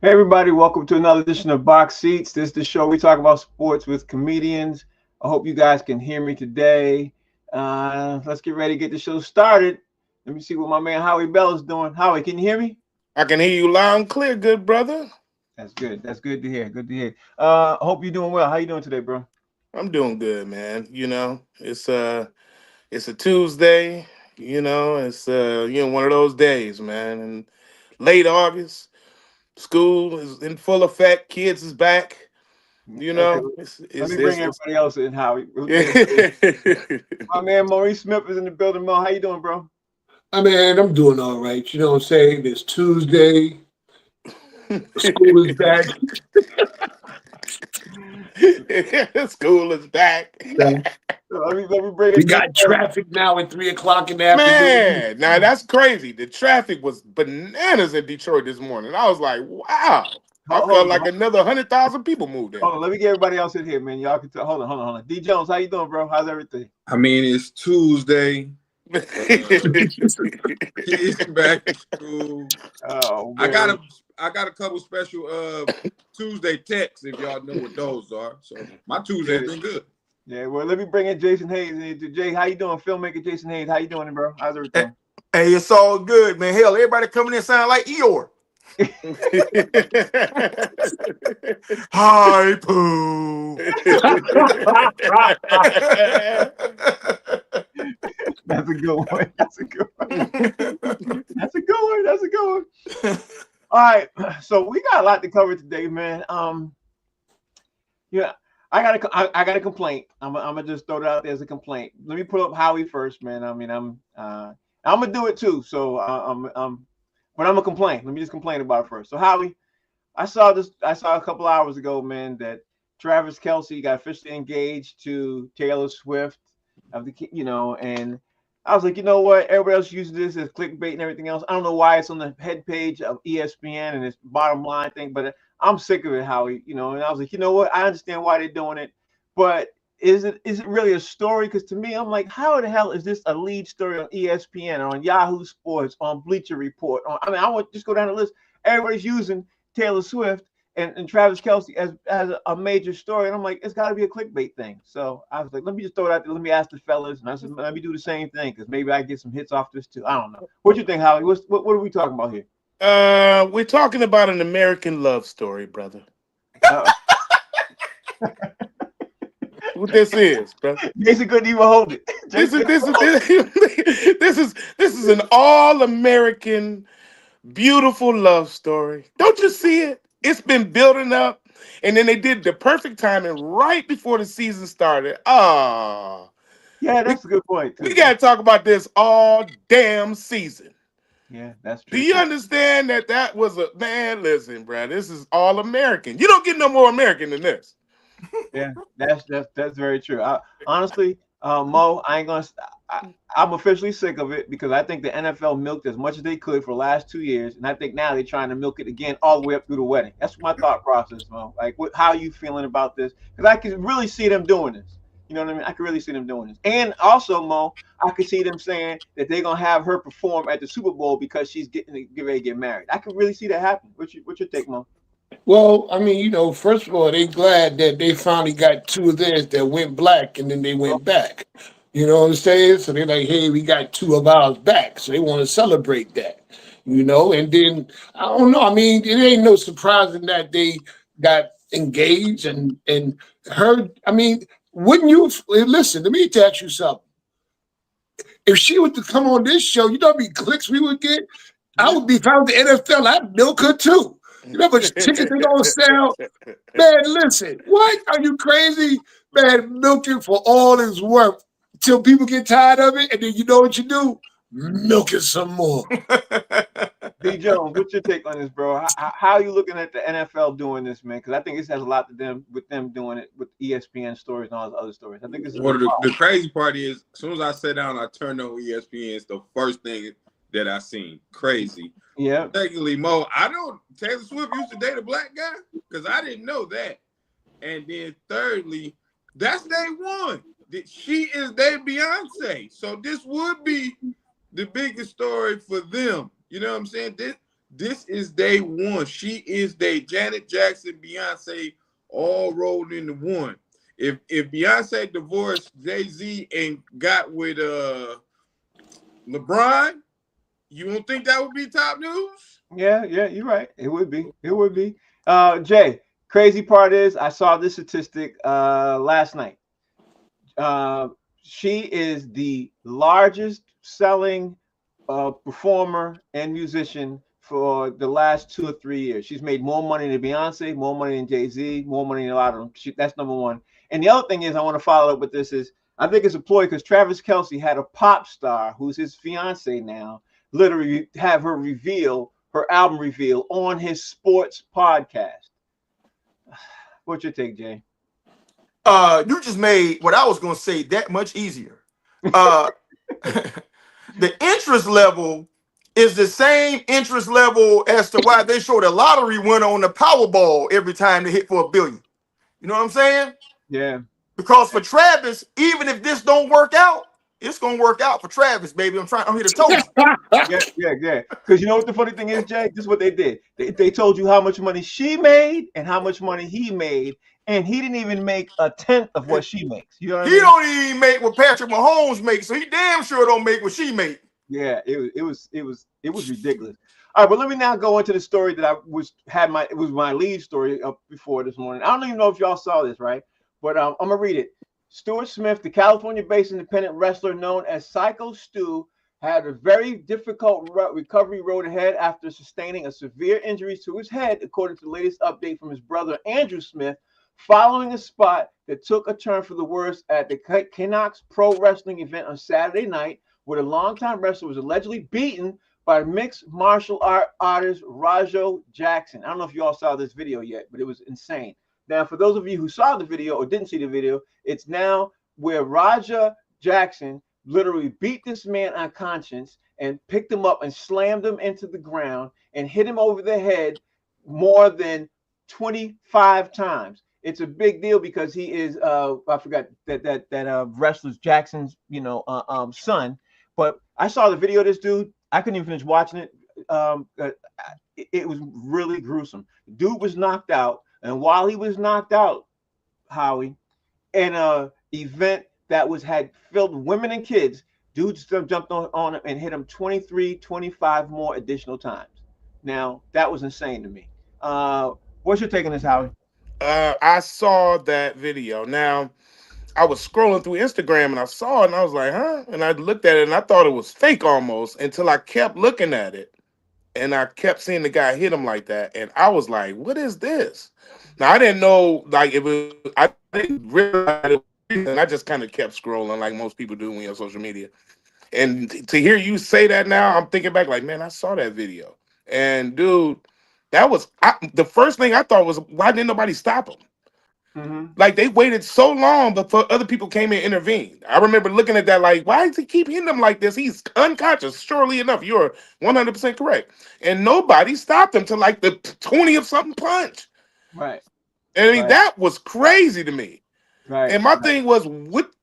Hey everybody, welcome to another edition of Box Seats. This is the show we talk about sports with comedians. I hope you guys can hear me today. Let's get ready to get the show started. Let me see what my man Howie Bell is doing. Howie, can you hear me? I can hear you loud and clear, good brother. That's good. That's good to hear. Good to hear. Hope you're doing well. How you doing today, bro? I'm doing good, man. It's a Tuesday. It's one of those days, man. And late August, school is in full effect. Kids is back. You Okay, know, let me bring it's everybody else in, Howie. yeah. My man Maurice Smith is in the building. Mo, how you doing, bro? I mean, I'm doing all right. You know what I'm saying? It's Tuesday. School is back. School is back. Let me bring We it to got traffic now at 3 o'clock in the afternoon. Man, now that's crazy. The traffic was bananas in Detroit this morning. I was like, wow. I hold felt on. like another 100,000 people moved in. Hold on, let me get everybody else in here, man. Y'all can tell. Hold on. D Jones, how you doing, bro? How's everything? I mean, it's Tuesday. Kids back to school. Oh I man. got a couple special Tuesday texts if y'all know what those are. So my Tuesday's been good. Yeah, well, let me bring in Jason Hayes. Jay, how you doing? Filmmaker Jason Hayes, how you doing, bro? How's everything? Hey, it's all good, man. Hell, everybody coming in sound like Eeyore. Hi, Pooh. That's a good one. That's a good one. That's a good one. That's a good one. All right, so we got a lot to cover today, man. Yeah, I got a complaint. I'm gonna just throw it out there as a complaint. Let me pull up Howie first, man. I mean, I'm gonna do it too. So but I'm gonna complain. Let me just complain about it first. So Howie, I saw a couple hours ago, man, that Travis Kelce got officially engaged to Taylor Swift and I was like, you know what? Everybody else uses this as clickbait and everything else. I don't know why it's on the head page of ESPN and it's bottom line thing, but I'm sick of it, Howie. And I was like, you know what? I understand why they're doing it, but is it really a story? Because to me, I'm like, how the hell is this a lead story on ESPN, on Yahoo Sports, on Bleacher Report? I want just go down the list. Everybody's using Taylor Swift and Travis Kelce as a major story. And I'm like, it's got to be a clickbait thing. So I was like, let me just throw it out there. Let me ask the fellas. And I said, let me do the same thing because maybe I get some hits off this too. I don't know. What you think, Howie? What are we talking about here? We're talking about an American love story, brother. What this is, bro? Jason couldn't even hold it. This is an all-American, beautiful love story. Don't you see it? It's been building up, and then they did the perfect timing right before the season started. Yeah, that's a good point too. We got to talk about this all damn season. Yeah, that's true. Do you understand that was a man? Listen, bro, this is all American. You don't get no more American than this. Yeah, that's very true. Honestly, Mo, I'm officially sick of it because I think the NFL milked as much as they could for the last 2 years, and I think now they're trying to milk it again all the way up through the wedding. That's my thought process, Mo. Like, how are you feeling about this? Because I can really see them doing this. You know what I mean? I can really see them doing this. And also, Mo, I could see them saying that they're gonna have her perform at the Super Bowl because she's getting ready to get married. I can really see that happen. What's your take, Mo? Well, I mean, first of all, they glad that they finally got two of theirs that went black and then they went back. You know what I'm saying? So they're like, hey, we got two of ours back. So they want to celebrate that, And then, I don't know. I mean, it ain't no surprising that they got engaged and her. I mean, wouldn't you listen? Let me ask you something. If she was to come on this show, you know how many clicks we would get? I would be found the NFL. I'd milk her too. You know how much tickets they gonna sell? Man, listen, what? Are you crazy? Man, milking for all it's worth till people get tired of it, and then you know what you do? Milk it some more. D Jones, what's your take on this, bro? How are you looking at the NFL doing this, man? Because I think this has a lot to do with them doing it with ESPN stories and all those other stories. I think this is The crazy part is, as soon as I sat down, I turned on ESPN. It's the first thing that I seen. Crazy. Yeah. Secondly, Mo, I know Taylor Swift used to date a black guy because I didn't know that. And then thirdly, that's day one. She is their Beyonce. So this would be the biggest story for them. You know what I'm saying? This is day one. She is Janet Jackson, Beyonce, all rolled into one. If Beyonce divorced Jay-Z and got with LeBron, you don't think that would be top news? Yeah, you're right. It would be. It would be. Jay, crazy part is I saw this statistic last night. Uh, she is the largest selling performer and musician for the last 2 or 3 years. She's made more money than Beyonce, more money than Jay-Z, more money than a lot of them. That's number one. And the other thing is, I want to follow up with this is I think it's a ploy because Travis Kelce had a pop star who's his fiance now, literally have her reveal her album reveal on his sports podcast. What's your take, Jay? You just made what I was gonna say that much easier. Uh, the interest level is the same interest level as to why they show the lottery winner on the Powerball every time they hit for $1 billion. You know what I'm saying? Yeah. Because for Travis, even if this don't work out, it's gonna work out for Travis, baby. I'm here to tell you. Yeah. Because you know what the funny thing is, Jay? This is what they did. They told you how much money she made and how much money he made, and he didn't even make a tenth of what she makes. You know what I He mean? don't even make what Patrick Mahomes makes, so he damn sure don't make what she make. Yeah, it was ridiculous. All right, but let me now go into the story that it was my lead story up before this morning. I don't even know if y'all saw this, right? But I'm gonna read it. Stuart Smith, the California-based independent wrestler known as Psycho Stu, had a very difficult recovery road ahead after sustaining a severe injury to his head, according to the latest update from his brother Andrew Smith, following a spot that took a turn for the worse at the Canucks Pro Wrestling event on Saturday night, where the longtime wrestler was allegedly beaten by mixed martial artist Rajo Jackson. I don't know if you all saw this video yet, but it was insane. Now, for those of you who saw the video or didn't see the video, it's now where Raja Jackson literally beat this man unconscious and picked him up and slammed him into the ground and hit him over the head more than 25 times. It's a big deal because he is I forgot that wrestler's Jackson's son. But I saw the video of this dude. I couldn't even finish watching it. It was really gruesome. Dude was knocked out, and while he was knocked out, Howie, in a event that had filled with women and kids, dudes jumped on him and hit him 23, 25 more additional times. Now, that was insane to me. What's your take on this, Howie? I saw that video. Now, I was scrolling through Instagram and I saw it and I was like, huh? And I looked at it and I thought it was fake almost until I kept looking at it and I kept seeing the guy hit him like that. And I was like, what is this? Now, I didn't know, like, I didn't realize it was, and I just kind of kept scrolling like most people do when you're on social media. And to hear you say that now, I'm thinking back like, man, I saw that video. And dude, that was the first thing I thought was, why didn't nobody stop him? Mm-hmm. Like they waited so long before other people came and intervened. I remember looking at that like, why does he keep hitting him like this? He's unconscious. Surely enough, you're 100% correct. And nobody stopped him till like the 20th something punch. Right. And I mean, that was crazy to me. Right. And my thing was,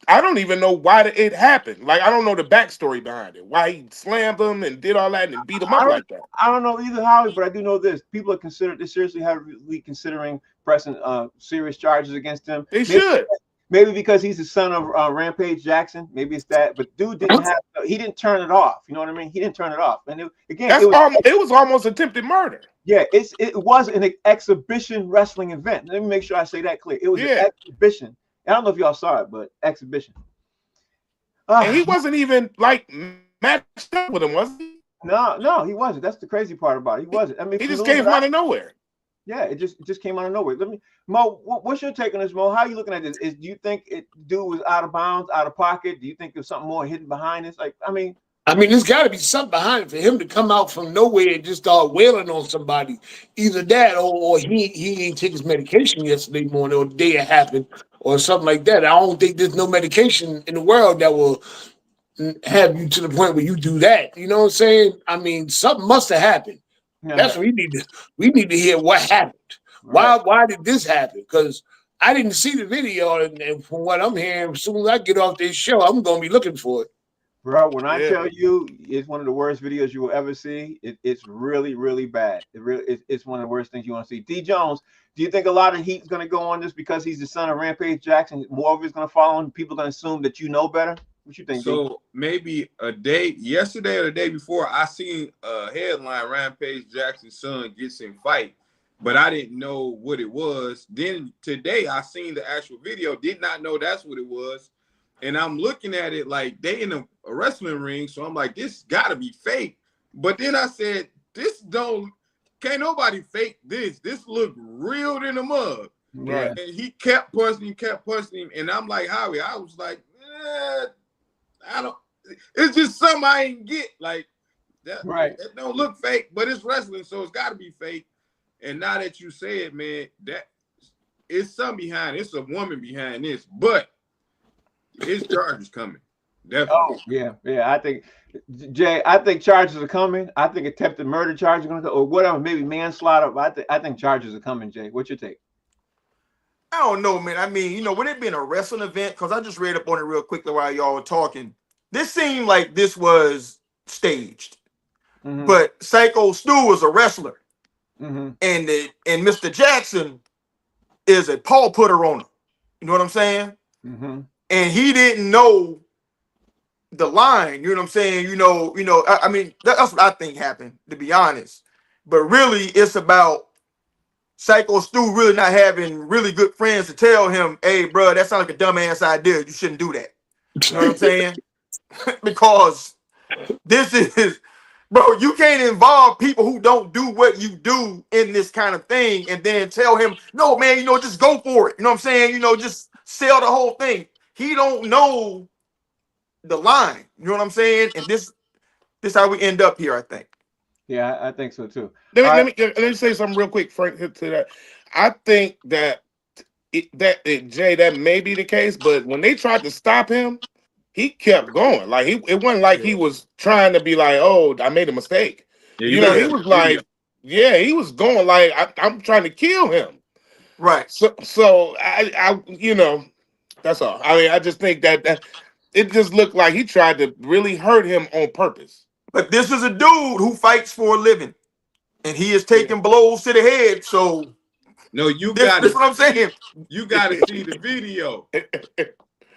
I don't even know why it happened. Like, I don't know the backstory behind it. Why he slammed him and did all that and beat him up like that. I don't know either, Howie, but I do know this. People are seriously heavily considering pressing serious charges against him. They should. Maybe because he's the son of Rampage Jackson. Maybe it's that. But dude he didn't turn it off. You know what I mean? He didn't turn it off. And it was almost attempted murder. Yeah, it was an exhibition wrestling event. Let me make sure I say that clear. It was an exhibition. I don't know if y'all saw it, but exhibition. And he wasn't even like matched up with him, was he? No, he wasn't. That's the crazy part about it. He wasn't. I mean, he just came from out of nowhere. Yeah, it just came out of nowhere. Mo, what's your take on this, Mo? How are you looking at this? Do you think dude was out of bounds, out of pocket? Do you think there's something more hidden behind this? I mean, there's got to be something behind it for him to come out from nowhere and just start wailing on somebody. Either that, or he ain't take his medication yesterday morning, or the day it happened, or something like that. I don't think there's no medication in the world that will have you to the point where you do that. You know what I'm saying? I mean, something must have happened. Yeah. That's what we need to hear what happened. Right. Why did this happen? Because I didn't see the video, and from what I'm hearing, as soon as I get off this show, I'm gonna be looking for it. Bro, when I Yeah. tell you it's one of the worst videos you will ever see, it's really, really bad. It's one of the worst things you want to see. D Jones, do you think a lot of heat's going to go on this because he's the son of Rampage Jackson? More of it's going to follow him. People are going to assume that you know better. What you think, D? So maybe a day, yesterday or the day before, I seen a headline: Rampage Jackson's son gets in fight, but I didn't know what it was. Then today, I seen the actual video. Did not know that's what it was, and I'm looking at it like they in a wrestling ring. So I'm like, this got to be fake. But then I said, this don't. Can't nobody fake this. This look real in the mug. Right. And he kept pushing him, and I'm like, Howie, I was like, I don't. It's just something I ain't get. Like that. Right. That don't look fake, but it's wrestling, so it's got to be fake. And now that you say it, man, that it's something behind. It's a woman behind this, but his charges coming. Definitely. Oh yeah, yeah. I think Jay. I think charges are coming. I think attempted murder charges are going to go, or whatever, maybe manslaughter. But I think charges are coming. Jay, what's your take? I don't know, man. I mean, with it being a wrestling event, because I just read up on it real quickly while y'all were talking. This seemed like this was staged. Mm-hmm. But Psycho Stu was a wrestler. Mm-hmm. And Mr. Jackson is a paw putter on him. You know what I'm saying? Mm-hmm. And he didn't know the line. You know what I'm saying? I mean, that's what I think happened, to be honest. But really, it's about Psycho Stu really not having really good friends to tell him, hey, bro, that sounds like a dumbass idea. You shouldn't do that. You know what I'm saying? Because this is, bro, you can't involve people who don't do what you do in this kind of thing and then tell him, no, man, just go for it. You know what I'm saying? Just sell the whole thing. He don't know the line. You know what I'm saying? And this how we end up here, I think. Yeah, I think so too. Let me say something real quick, Frank, to that. I think that Jay, that may be the case, but when they tried to stop him, he kept going. Like it wasn't like he was trying to be like, "Oh, I made a mistake." Yeah, he was like, "Yeah, he was going like I'm trying to kill him." Right. So I that's all. I mean, I just think that it just looked like he tried to really hurt him on purpose. But this is a dude who fights for a living, and he is taking blows to the head. So no, that's what I'm saying. You gotta see the video.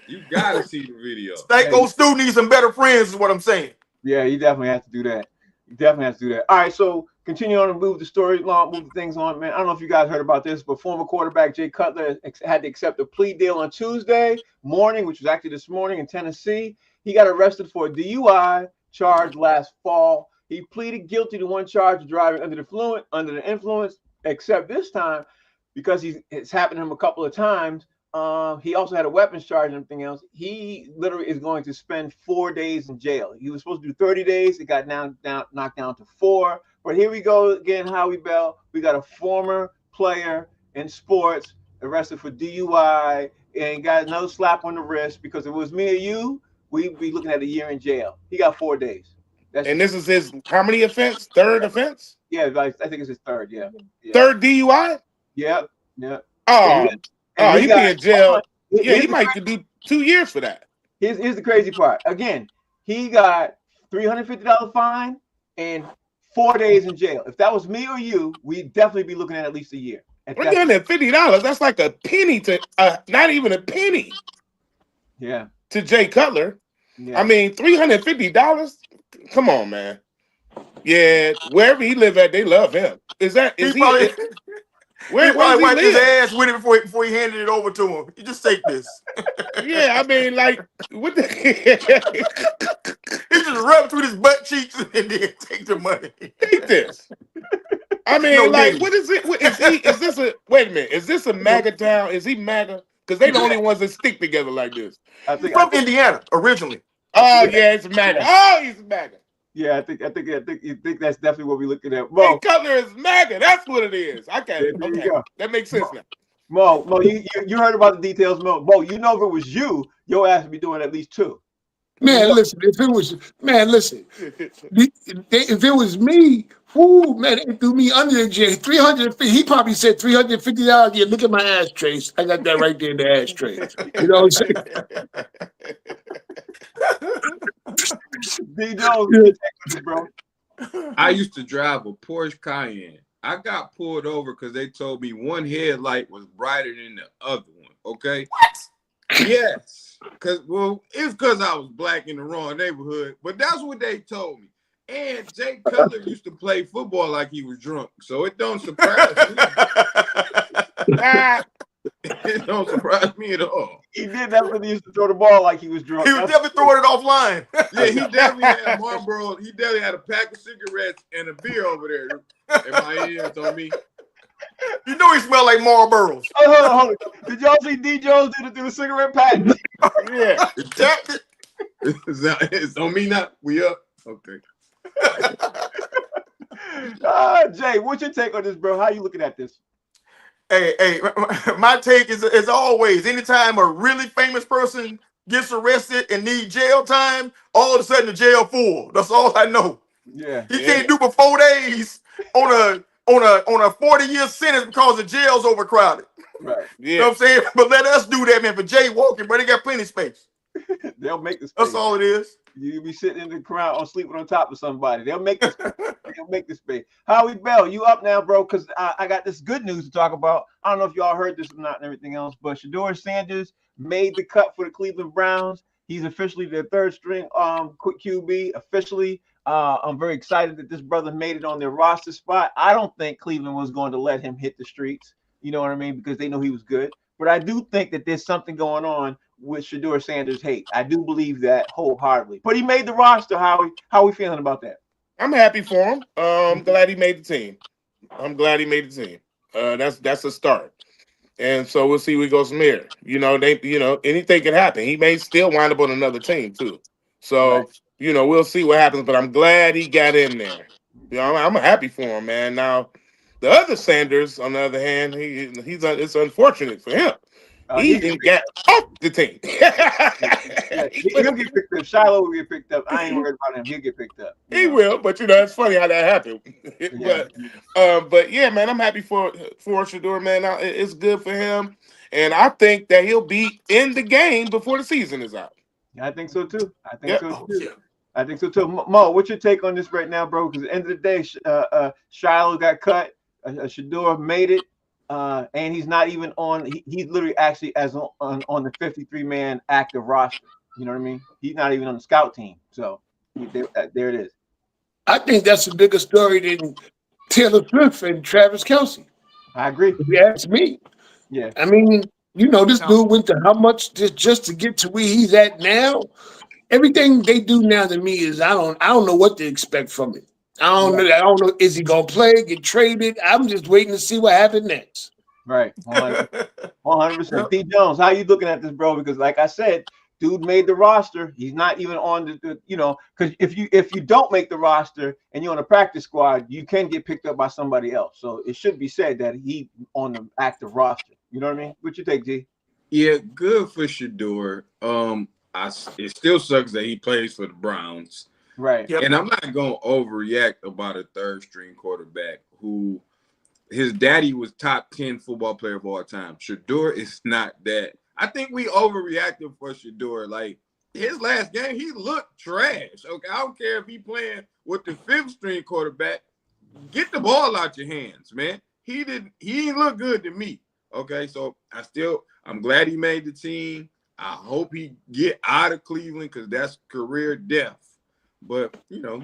You gotta see the video. Psycho Stu needs some better friends, is what I'm saying. Yeah, he definitely has to do that. He definitely has to do that. All right, so continue on to move the story along, move the things on, man. I don't know if you guys heard about this, but former quarterback Jay Cutler had to accept a plea deal on Tuesday morning, which was actually this morning in Tennessee. He got arrested for a DUI charge last fall. He pleaded guilty to one charge of driving under the influence, except this time, because it's happened to him a couple of times. He also had a weapons charge and everything else. He literally is going to spend 4 days in jail. He was supposed to do 30 days. It got knocked down to 4. But here we go again, Howie Bell. We got a former player in sports arrested for DUI and got another slap on the wrist, because if it was me or you, we'd be looking at a year in jail. He got 4 days. And this is his how many offense? Third offense? Yeah, I think it's his third. Yeah. Third DUI? Yep. Oh, he be in jail. Yeah, he might crazy, could do 2 years for that. Here's the crazy part. Again, he got $350 fine and 4 days in jail. If that was me or you, we'd definitely be looking at least a year. We're getting at $50. That's like a penny to not even a penny. Yeah. To Jay Cutler. Yeah. I mean, $350. Come on, man. Yeah, wherever he live at, they love him. Is he probably wiped his ass with it before he handed it over to him. You just take this. Yeah, I mean, like, what the he just rubbed through his butt cheeks and then take the money. Take this. I mean, what is it? Is this a wait a minute? Is this a MAGA town? Is he MAGA? Because they the only ones that stick together like this. He's from Indiana originally. Oh yeah, it's MAGA. Oh, he's MAGA. Yeah, I think you think that's definitely what we're looking at. Mo Cutler is MAGA. That's what it is. Okay, that makes sense now. Mo, you heard about the details, Mo. Mo, if it was you, your ass would be doing at least 2. Man, listen. If it was me, whoo, man, they threw me under the jail. 350. He probably said $350. Yeah, look at my ashtrays. I got that right there in the ashtray. You know what I'm saying? D Jones, what you take on this, bro? I used to drive a Porsche Cayenne. I got pulled over because they told me one headlight was brighter than the other one. Okay. What? Yes. It's because I was black in the wrong neighborhood, but that's what they told me. And Jay Cutler used to play football like he was drunk, so it don't surprise me. It don't surprise me at all. He did that when he used to throw the ball like he was drunk. He was definitely throwing it offline. Yeah, he definitely had Marlboro. He definitely had a pack of cigarettes and a beer over there in my hands on me. You know he smelled like Marlboros. Oh, hold on. Did y'all see D Jones do the cigarette pack? Yeah. Tapped it. It's on me now. We up. Okay. Jay, what's your take on this, bro? How you looking at this? Hey, my take is as always, anytime a really famous person gets arrested and needs jail time, all of a sudden the jail full. That's all I know. Yeah. He can't do but 4 days on a 40-year sentence because the jail's overcrowded. Right. You know what I'm saying? But let us do that, man. For jaywalking, bro, they got plenty of space. They'll make the space. That's all it is. You be sitting in the crowd or sleeping on top of somebody. They'll make the space. They'll make the space. Howie Bell, you up now, bro? Because I got this good news to talk about. I don't know if y'all heard this or not and everything else, but Shedeur Sanders made the cut for the Cleveland Browns. He's officially their third string QB. Officially, I'm very excited that this brother made it on their roster spot. I don't think Cleveland was going to let him hit the streets. You know what I mean? Because they know he was good. But I do think that there's something going on with Shedeur Sanders' hate. I do believe that wholeheartedly. But he made the roster, Howie. How are we feeling about that? I'm happy for him. I'm glad he made the team. That's a start. And so we'll see where he goes from here. Anything can happen. He may still wind up on another team too. So, right. We'll see what happens. But I'm glad he got in there. I'm happy for him, man. Now, the other Sanders, on the other hand, it's unfortunate for him. He didn't get off the team. He'll get picked up. Shiloh will get picked up. I ain't worried about him. He'll get picked up. He will, but it's funny how that happened. But yeah, man, I'm happy for Shedeur, man. It's good for him, and I think that he'll be in the game before the season is out. I think so too. I think so too. Mo, what's your take on this right now, bro? Because at the end of the day, Shiloh got cut. Shedeur made it. And he's not even on. He's literally actually on the 53-man active roster. You know what I mean? He's not even on the scout team. So there it is. I think that's a bigger story than Taylor Swift and Travis Kelce. I agree. If you ask me. Yeah. I mean, this dude went to how much just to get to where he's at now. Everything they do now to me is I don't know what to expect from it. I don't know. Is he gonna play? Get traded? I'm just waiting to see what happens next. Right, 100%. D Jones, how you looking at this, bro? Because like I said, dude made the roster. He's not even on the because if you don't make the roster and you're on a practice squad, you can get picked up by somebody else. So it should be said that he on the active roster. You know what I mean? What you think, G? Yeah, good for Shedeur. It still sucks that he plays for the Browns. Right. Yep. And I'm not going to overreact about a third string quarterback who his daddy was top 10 football player of all time. Shedeur is not that. I think we overreacted for Shedeur. Like his last game, he looked trash. Okay. I don't care if he playing with the fifth string quarterback. Get the ball out your hands, man. He didn't look good to me. Okay. So I'm glad he made the team. I hope he get out of Cleveland because that's career death. But,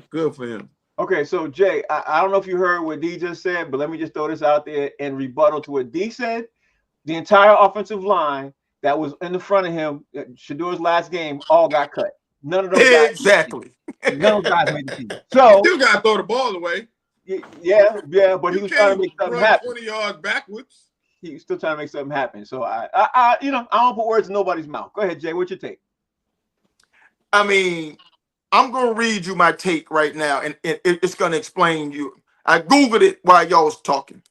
good for him. Okay, so Jay, I don't know if you heard what D just said, but let me just throw this out there in rebuttal to what D said. The entire offensive line that was in the front of him, Shedeur's last game, all got cut. None of those guys. Exactly. None of those guys made the team. So you got to throw the ball away. Yeah, but he was trying to make something happen. 20 yards backwards. He was still trying to make something happen. So I don't put words in nobody's mouth. Go ahead, Jay. What's your take? I mean, I'm going to read you my take right now, and it's going to explain you. I Googled it while y'all was talking.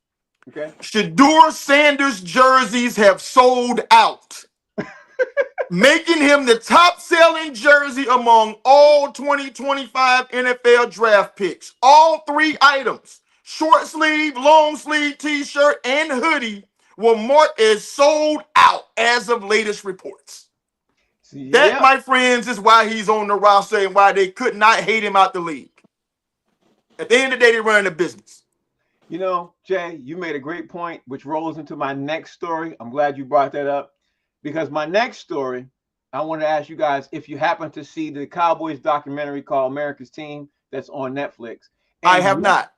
Okay. Shedeur Sanders jerseys have sold out, making him the top-selling jersey among all 2025 NFL draft picks. All three items, short sleeve, long sleeve T-shirt, and hoodie, were marked as sold out as of latest reports. That, Yeah. my friends, is why he's on the roster and why they could not hate him out the league. At the end of the day, they're running a business. You know, Jay, you made a great point, which rolls into my next story. I'm glad you brought that up because my next story, I want to ask you guys if you happen to see the Cowboys documentary called America's Team that's on Netflix. I And have not.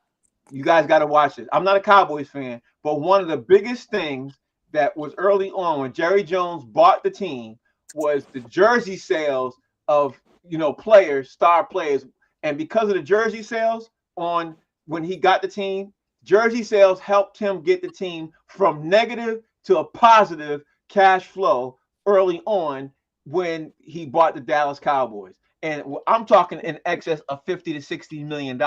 you guys got to watch it. I'm not a Cowboys fan, but one of the biggest things that was early on when Jerry Jones bought the team was the jersey sales of players, star players, and because of the jersey sales on when he got the team, jersey sales helped him get the team from negative to a positive cash flow early on when he bought the Dallas Cowboys. And I'm talking in excess of $50 to $60 million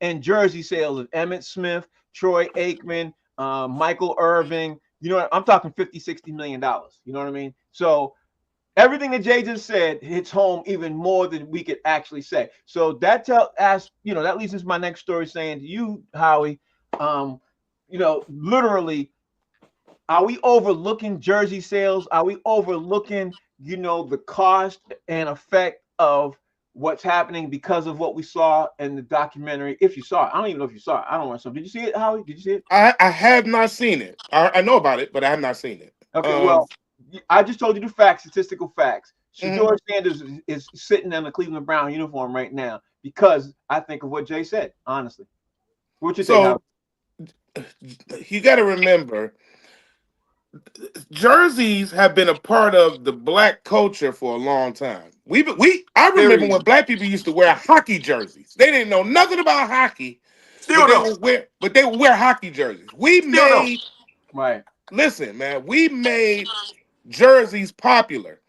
and jersey sales of Emmitt Smith, Troy Aikman, Michael Irving. I'm talking $50, $60 million. You know what I mean? So everything that Jay just said hits home even more than we could actually say. So that that leads into my next story saying to you, Howie, literally, are we overlooking jersey sales? Are we overlooking, the cost and effect of what's happening because of what we saw in the documentary? If you saw it, I don't even know if you saw it. I don't want to. Did you see it, Howie? Did you see it? I have not seen it. I know about it, but I have not seen it. Okay, well, I just told you the facts, statistical facts. Mhm. Shador Sanders is sitting in the Cleveland Brown uniform right now because I think of what Jay said, honestly. What you think, Howie? So you got to remember, jerseys have been a part of the black culture for a long time. I remember Very. when black people used to wear hockey jerseys. They didn't know nothing about hockey, Still don't. but they would wear hockey jerseys. Still don't. Right, Listen, man, we made jerseys popular.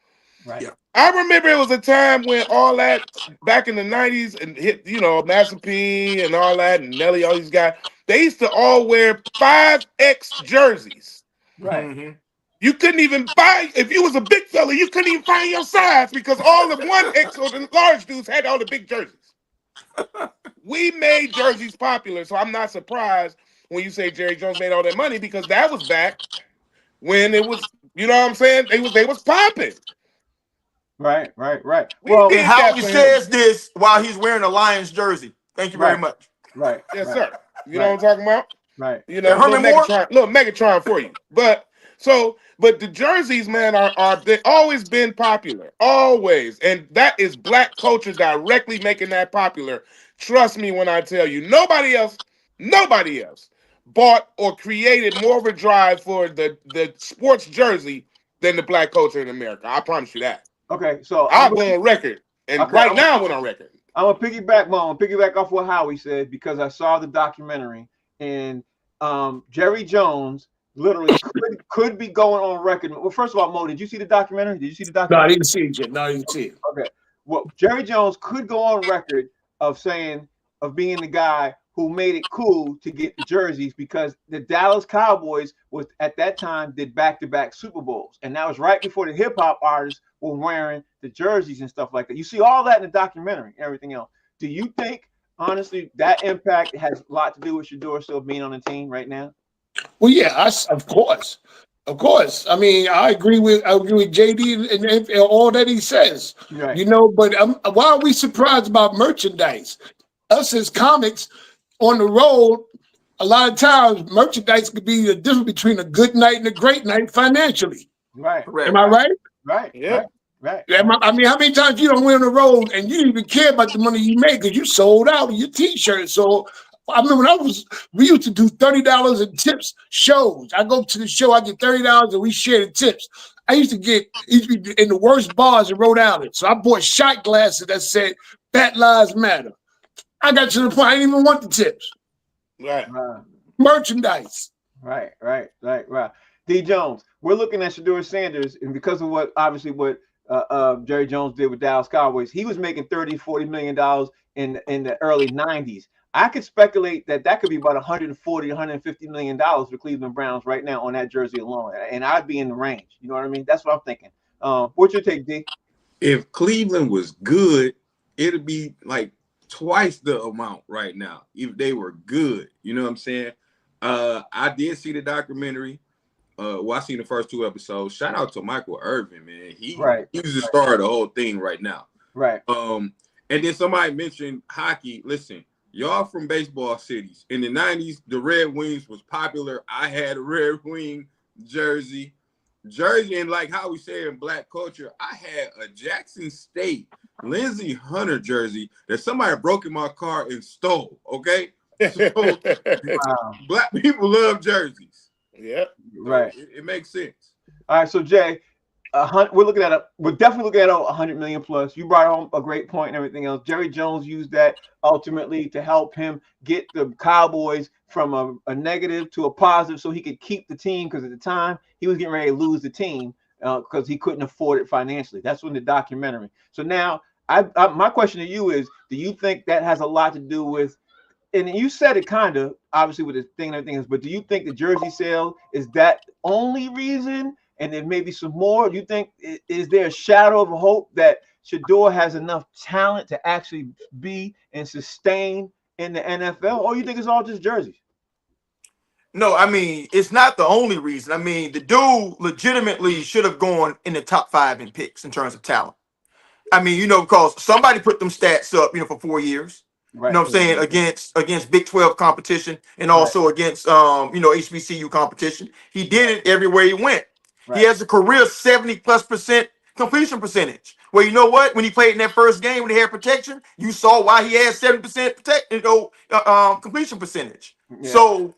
right, Yeah. I remember it was a time when all that back in the 90s and hit, Master P and all that and Nelly, all these guys, they used to all wear 5X jerseys. right. Mm-hmm. You couldn't even buy, if you was a big fella, you couldn't even find your size because all the 1X or the large dudes had all the big jerseys. We made jerseys popular, so I'm not surprised when you say Jerry Jones made all that money because that was back when it was, you know what I'm saying? They was popping. Right, right, right. We Well, And did that Howie for him. says this while he's wearing a Lions jersey. Thank you very right, much. right, Yes, right, sir. You know right, what I'm talking about? right, And Herman Moore. Little Megatron for you. But the jerseys, man, are they always been popular, always, and that is black culture directly making that popular. Trust me when I tell you, nobody else bought or created more of a drive for the sports jersey than the black culture in America. I promise you that. Okay, so I went on record, and okay, right now I went on record. I'm gonna piggyback off what Howie said because I saw the documentary and Jerry Jones literally could be going on record. Well, first of all, Mo, did you see the documentary? Did you see the No, I documentary? didn't see it yet. No, I didn't see it. Okay. Well, Jerry Jones could go on record of saying of being the guy who made it cool to get the jerseys because the Dallas Cowboys was at that time did back-to-back Super Bowls, and that was right before the hip hop artists were wearing the jerseys and stuff like that. You see all that in the documentary and everything else. Do you think honestly that impact has a lot to do with Shador still being on the team right now? Well, yeah, of course, of course. I mean, I agree with JD and all that he says. Right. But why are we surprised about merchandise? Us as comics on the road, a lot of times merchandise could be the difference between a good night and a great night financially. Right. Am Correct. I right? Right. Yeah. Right. Right. I mean, how many times you don't win on the road and you didn't even care about the money you made because you sold out of your T-shirt? So I remember we used to do $30 in tips shows. I go to the show, I get $30 and we share the tips. I used to be in the worst bars in Rhode Island. So I bought shot glasses that said "Fat Lives Matter." I got to the point I didn't even want the tips. Right. Merchandise. Right, right, right, right. D. Jones, we're looking at Shador Sanders, and because of what Jerry Jones did with Dallas Cowboys, he was making $30, $40 million in the early 90s. I could speculate that could be about $140, $150 million for Cleveland Browns right now on that jersey alone, and I'd be in the range. You know what I mean? That's what I'm thinking. What's your take, D? If Cleveland was good, it'd be like twice the amount right now if they were good. You know what I'm saying? I did see the documentary. Well, I seen the first 2 episodes. Shout out to Michael Irvin, man. Right, He's the star of the whole thing right now. right. And then somebody mentioned hockey. Listen, y'all from baseball cities. In the 90s, the Red Wings was popular. I had a Red Wing jersey. And like how we say in black culture, I had a Jackson State Lindsey Hunter jersey that somebody broke in my car and stole. Okay. So Wow. black people love jerseys. Yeah. So Right. it makes sense. All right. So Jay, we're definitely looking at 100 million plus. You brought home a great point and everything else. Jerry Jones used that ultimately to help him get the Cowboys from a negative to a positive, so he could keep the team. Because at the time he was getting ready to lose the team because he couldn't afford it financially. That's when the documentary. So now, my question to you is: do you think that has a lot to do with? And you said it kind of obviously with the thing and everything else, but do you think the jersey sale is that only reason? And then maybe some more. Do you think is there a shadow of a hope that Shador has enough talent to actually be and sustain in the NFL, or you think it's all just jerseys? No, I mean, it's not the only reason. I mean, the dude legitimately should have gone in the top 5 in picks in terms of talent. I mean, because somebody put them stats up, for 4 years. You Right, know what I'm saying? Against Big 12 competition and right, also against HBCU competition. He did it everywhere he went. He right, has a career 70+% completion percentage. Well, you know what? When he played in that first game when he had protection, you saw why he had 70% completion percentage. yeah, So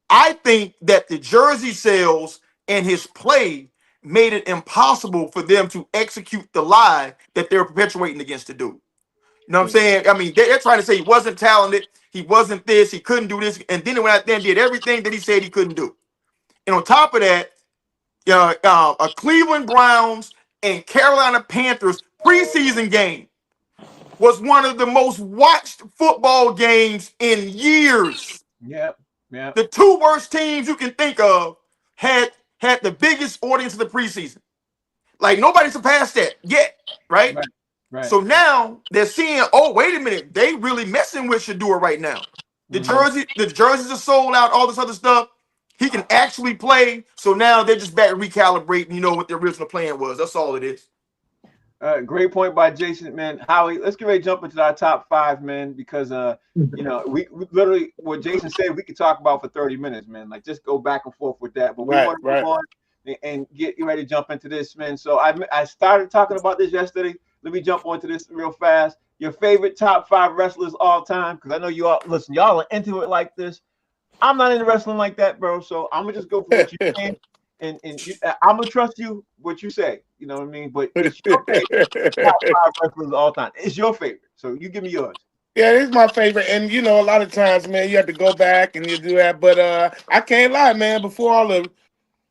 I think that the jersey sales and his play made it impossible for them to execute the lie that they're perpetuating against the dude. You know what I'm saying? I mean, they're trying to say he wasn't talented, he wasn't this, he couldn't do this, and then he went out there and did everything that he said he couldn't do. And on top of that, a Cleveland Browns and Carolina Panthers preseason game was one of the most watched football games in years. yeah, yeah, The 2 worst teams you can think of had the biggest audience of the preseason. Like nobody surpassed that yet, right? right, right. So now they're seeing, oh, wait a minute, they really messing with Shador right now. The Mhm. jerseys are sold out, all this other stuff. He can actually play. So now they're just back recalibrating, what the original plan was. That's all it is. Great point by Jason, man. Howie, let's get ready to jump into our top 5, man, because we literally what Jason said we could talk about for 30 minutes, man. Like just go back and forth with that. But we Right, want to move right. on and get ready to jump into this, man. So I started talking about this yesterday. Let me jump onto this real fast. Your favorite top 5 wrestlers all time, because I know you all listen, y'all are into it like this. I'm not into wrestling like that, bro. So I'm gonna just go for what you can, and I'm gonna trust you what you say. You know what I mean? But it's your favorite top 5 wrestlers of all time. It's your favorite, so you give me yours. Yeah, it's my favorite. And a lot of times, man, you have to go back and you do that. But I can't lie, man, before all the,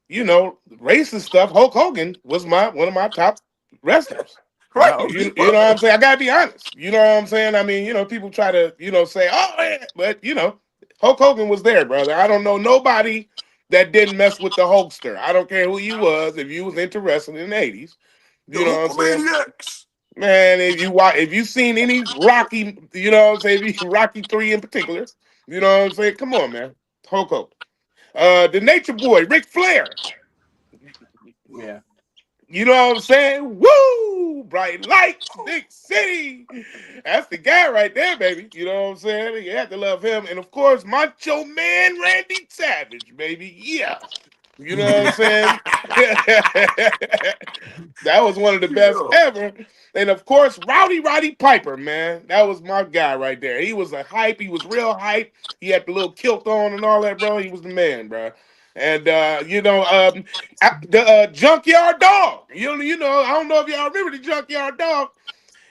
racist stuff, Hulk Hogan was one of my top wrestlers. Right. You know what I'm saying? I gotta be honest. You know what I'm saying? I mean, people try to, say, oh yeah, but Hulk Hogan was there, brother. I don't know nobody that didn't mess with the Hulkster. I don't care who you was, if you was into wrestling in the 80s. The You know what I'm saying? Hulkamaniacs. Man, if you seen any Rocky, what I'm saying, Rocky 3 in particular, you know what I'm saying? Come on, man. Hulk Hogan. The Nature Boy, Ric Flair. Yeah, You know what I'm saying? Woo! Bright lights, big city. That's the guy right there, baby. You know what I'm saying? You have to love him. And of course, Macho Man Randy Savage, baby. Yeah. You know what I'm saying? That was one of the best Yeah. ever. And of course, Roddy Piper, man. That was my guy right there. He was a hype. He was real hype. He had the little kilt on and all that, bro. He was the man, bro. And the Junkyard Dog. I don't know if y'all remember the Junkyard Dog.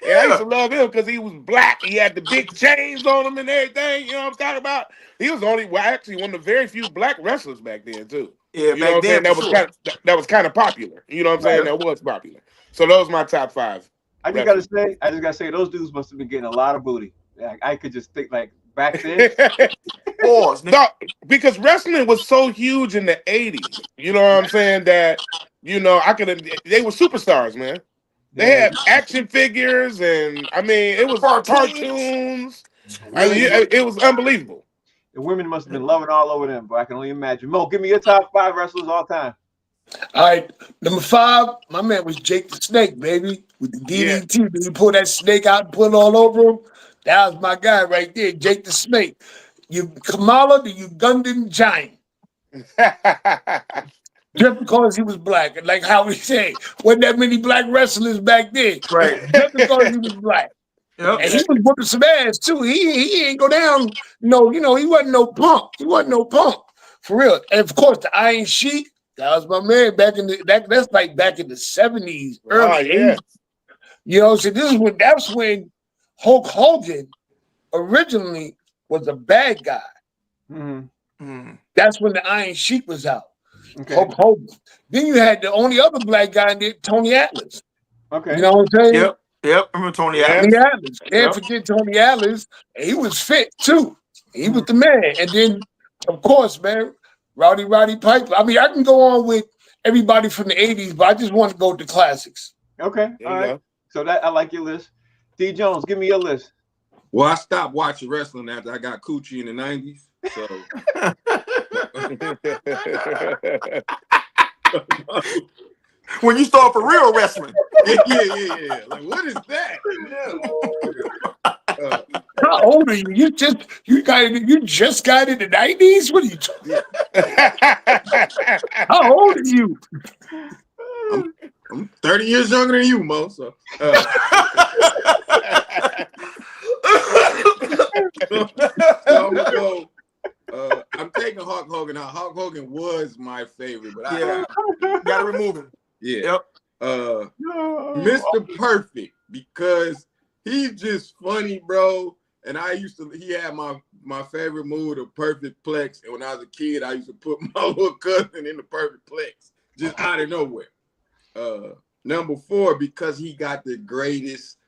And I used Yeah. to love him because he was black. He had the big chains on him and everything. You know what I'm talking about? He was actually one of the very few black wrestlers back then too. Yeah, You know what back I'm saying? then for sure. That was kind of popular. You know what I'm saying? right. Yeah. That was popular. So those are my top 5 wrestlers. I just gotta say, those dudes must have been getting a lot of booty. Like, I could just think like back then. Pause, nigga. No, because wrestling was so huge in the 80s. You know what I'm saying? That, they were superstars, man. They Yeah, had action figures and, I mean, it was Cartoons. cartoons. I mean, Really? it was unbelievable. The women must have been loving all over them, but I can only imagine. Mo, give me your top 5 wrestlers all time. All right, number 5, my man was Jake the Snake, baby, with the Yeah. DDT. When he pulled that snake out and put it all over him, that was my guy right there, Jake the Snake. You Kamala, the Ugandan giant, just because he was black, and like how we say, wasn't that many black wrestlers back then, Right. just because he was black. Yep. And he was whooping some ass too. He ain't go down. No, he wasn't no punk. He wasn't no punk for real. And of course, the Iron Sheik. That was my man back in that's like back in the 70s, early 80s. You know, so that's when Hulk Hogan originally was a bad guy. That's when the Iron Sheik was out. Okay. Hulk Hogan. Then you had the only other black guy in there, Tony Atlas. Okay. You know what I'm saying? Yep. Remember Tony Yeah. Atlas? Tony Atlas. Can't forget Tony Atlas. And he was fit too. He was the man. And then, of course, man, Rowdy Piper. I mean, I can go on with everybody from the 80s, but I just want to go with the classics. Okay. All right. So that I like your list. D Jones, give me your list. Well, I stopped watching wrestling after I got coochie in the 90s. So When you start for real wrestling. yeah. Like, what is that? How old are you? You just got in the 90s? What are you talking about? How old are you? I'm 30 years younger than you, Mo. So, so I'm gonna go. I'm taking Hulk Hogan out. Hulk Hogan was my favorite, but I gotta remove him. Yeah. Yep. Mr. Perfect, because he's just funny, bro. And he had my favorite move, the perfect plex. And when I was a kid, I used to put my little cousin in the perfect plex, just out of nowhere. Number 4, because he got the greatest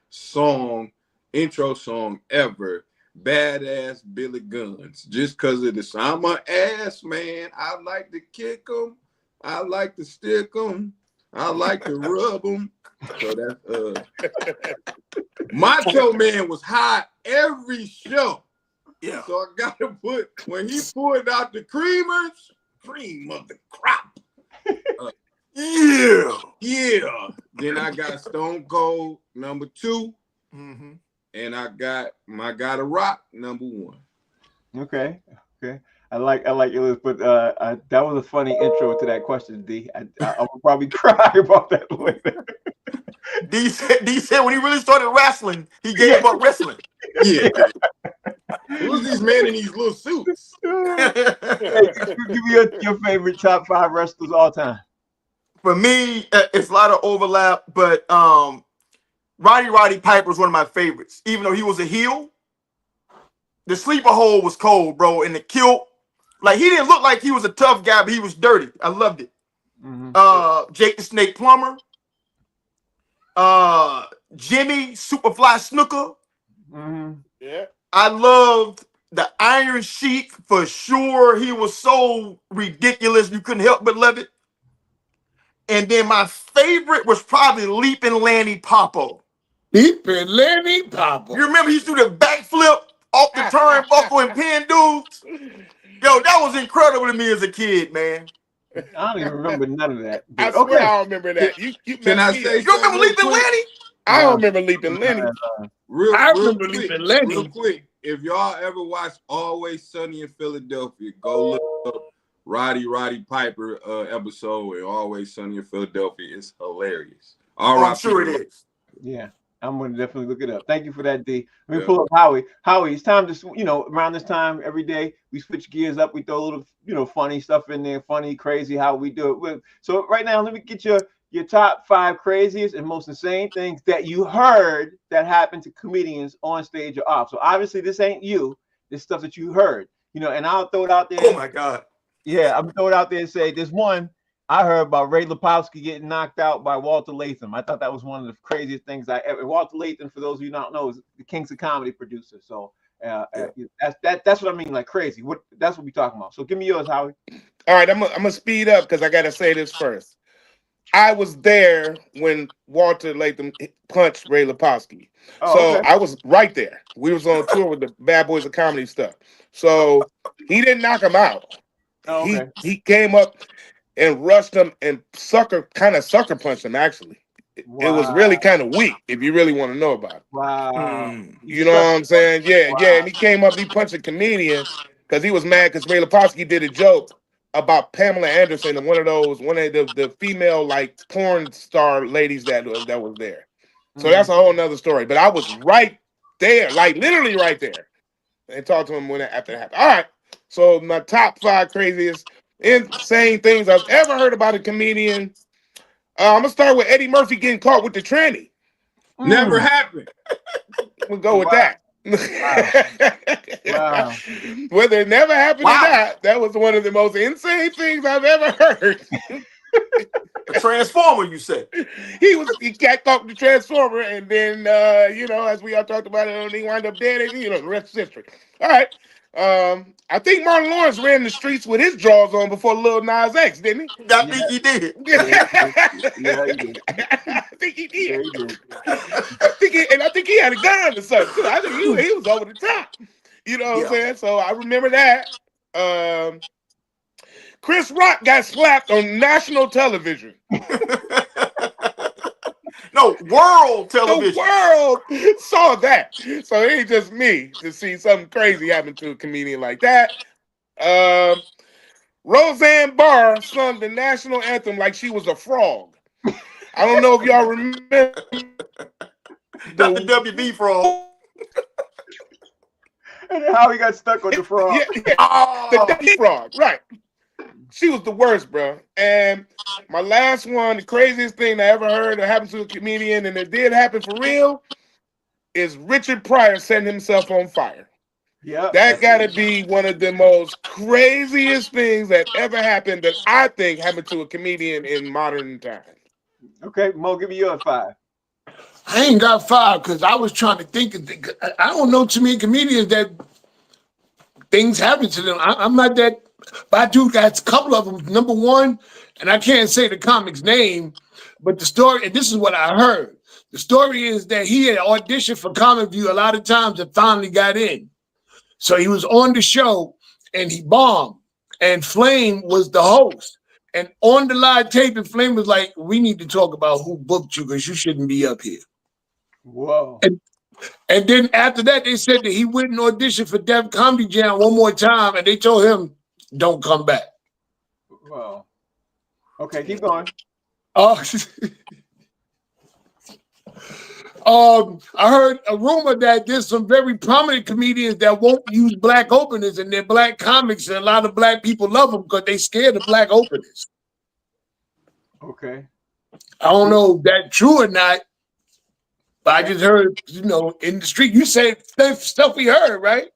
intro song ever, Badass Billy Guns. Just because of this, I'm an ass man. I like to kick them. I like to stick them. I like to rub them. So that's Macho Man was hot every show. Yeah. So I gotta put, when he pulled out the cream of the crop. Yeah. Then I got Stone Cold number 2. And I got my God of Rock number 1. Okay. I like your list, but that was a funny intro to that question, D. I will probably cry about that later. D said when he really started wrestling, he gave up wrestling. Yeah. Who's these men in these little suits? Hey, give me your favorite top 5 wrestlers all time. For me, it's a lot of overlap, but Roddy Piper was one of my favorites. Even though he was a heel, the sleeper hole was cold, bro. And the kilt, like, he didn't look like he was a tough guy, but he was dirty. I loved it. Jake the Snake Plumber, Jimmy Superfly Snooker. Yeah. I loved the Iron Sheik for sure. He was so ridiculous, you couldn't help but love it. And then my favorite was probably Leaping Lanny Popo. Leaping Lanny Popo. You remember he used to do the backflip off the turnbuckle and pin dudes? Yo, that was incredible to me as a kid, man. I don't even remember none of that. I swear I don't remember that. You Can I say You remember Leaping Lanny? I don't remember Leaping Lenny. Real quick. If y'all ever watch Always Sunny in Philadelphia, go look up Roddy Piper episode and Always Sunny in Philadelphia. It's hilarious. I'm sure it is. Yeah, I'm going to definitely look it up. Thank you for that, D. Let me pull up Howie. Howie, it's time to, around this time every day, we switch gears up. We throw a little, funny stuff in there, funny, crazy, how we do it. So right now, let me get your top 5 craziest and most insane things that you heard that happened to comedians on stage or off. So obviously this ain't you. This stuff that you heard, and I'll throw it out there. Oh my God. Yeah, I'm throw it out there and say there's one I heard about Ray Lipowski getting knocked out by Walter Latham. I thought that was one of the craziest things I ever. Walter Latham, for those of you who don't know, is the Kings of Comedy producer. So that's what I mean, like crazy. That's what we talking about. So give me yours, Howie. All right, I'm gonna speed up because I gotta say this first. I was there when Walter Latham punched Ray Leposki. Oh, So okay. I was right there. We was on tour with the Bad Boys of Comedy stuff. So he didn't knock him out. Oh, okay. He came up and rushed him and kind of sucker punched him actually. It was Wow. really kind of weak if you really want to know about it. Wow. Mm. He You know what sucked. I'm saying? Yeah, yeah. Wow. And he came up, he punched a comedian because he was mad because Ray Leposki did a joke about Pamela Anderson and one of the female like porn star ladies that was there. So Mhm. that's a whole nother story. But I was right there, like literally right there, and talked to him after it happened. All right. So my top 5 craziest, insane things I've ever heard about a comedian. I'm gonna start with Eddie Murphy getting caught with the tranny. Never Mm. happened. We'll go with Wow. that. Wow. Wow. Whether it never happened or Wow. not, that was one of the most insane things I've ever heard. A transformer, you say? He got caught with the transformer, and then as we all talked about it, he wound up dead, and the rest is history. All right. I think Martin Lawrence ran the streets with his drawers on before Lil Nas X, didn't I Yeah. think he did. he? Yeah. Yeah. He did. I think he Yeah. did. He did. I think he had a gun or something too. I think he was over the top. You know what I'm Yeah. saying? So I remember that. Chris Rock got slapped on national television. No, world The television. world saw that. So it ain't just me to see something crazy happen to a comedian like that. Um, Roseanne Barr sung the national anthem like she was a frog. I don't know if y'all remember Not the the WB frog. And then how he got stuck on the frog. yeah, the Oh, W frog, right? She was the worst, bro. And my last one, the craziest thing I ever heard that happened to a comedian, and it did happen for real, is Richard Pryor setting himself on fire. Yep. That gotta be one of the most craziest things that ever happened that I think happened to a comedian in modern times. Okay, Mo, give me your 5. I ain't got 5 because I was trying to think. I don't know too many comedians that things happen to them. I'm not that, but I do got a couple of them. Number one, and I can't say the comic's name, but the story, and this is what I heard. The story is that he had auditioned for Comic View a lot of times and finally got in. So he was on the show and he bombed. And Flame was the host. And on the live tape, and Flame was like, "We need to talk about who booked you because you shouldn't be up here." Whoa. And then after that, they said that he went and auditioned for Def Comedy Jam one more time, and they told him, "Don't come back." Whoa. Okay, keep going. Uh, I heard a rumor that there's some very prominent comedians that won't use black openers, and they're black comics, and a lot of black people love them because they scared of black openers. Okay. I don't know if that's true or not, but I Okay. just heard, in the street. You said stuff we heard, right?